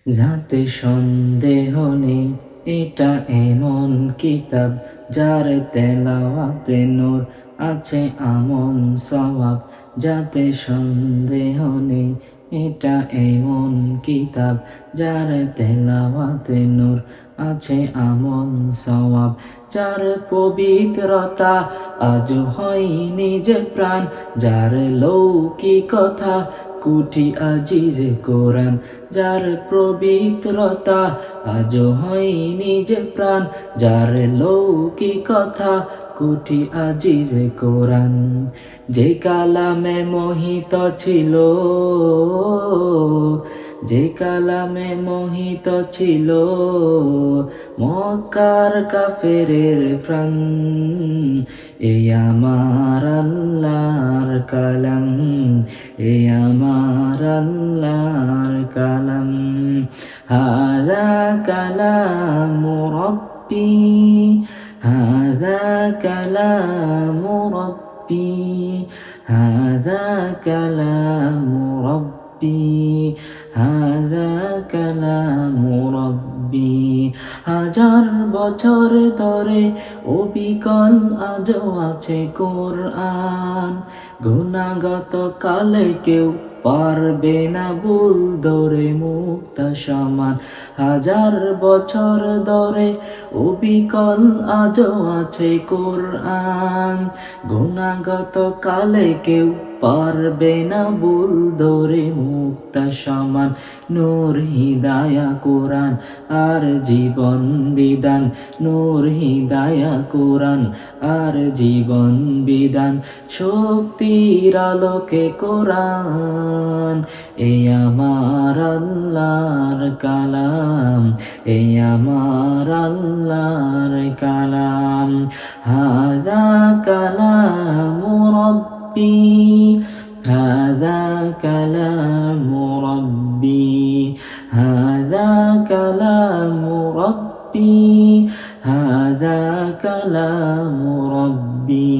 যাতে সন্দেহ নেই এটা এমন কিতাব যার তেলাওয়াতে নূর আছে আমল সওয়াব। যাতে সন্দেহ নেই এটা এমন কিতাব যার তেলাওয়াতে নূর আছে আমল সওয়াব। যার পবিত্রতা আজ হয়নি যে প্রাণ, যার লৌকিকতা কুঠি আজিজে কোরআন। যার পবিত্রতা আজ হয়নি যে প্রাণ, যার লৌকিকতা কুঠি আজিজে কোরআন। যে কালামে মোহিত ছিল, যে কালামে মোহিত ছিল মক্কার কাফেরের প্রাণ, এই আমার আল্লাহর কালাম, এই আমার আল্লাহর কালাম। হাযা কালামু রাব্বি, হাযা কালামু রাব্বি, হাযা কালামু রাব্বি, হাযা কালামু রাব্বি। হাজার বছর ধরে অবিকল আজও আছে কোরআন, গুণাগত কালে কেউ পারবে না ভুল ধরে মুক্তা সমান। হাজার বছর ধরে অবিকল আজও আছে কোরআন, গুণাগত কালে কেউ পারবে না ভুল ধরে মুক্তা সমান। নূর হিদায়া কোরআন আর জীবন বিধান, নূর হিদায়া কোরআন আর জীবন বিধান। শক্তির আলোকে কোরআন, এই আমার আল্লাহর কালাম, এই আমার আল্লাহর কালাম। হাযা কালামু রাব্বি, হাযা কালামু রাব্বি, হাযা কালামু রাব্বি, হাযা কালামু রাব্বি।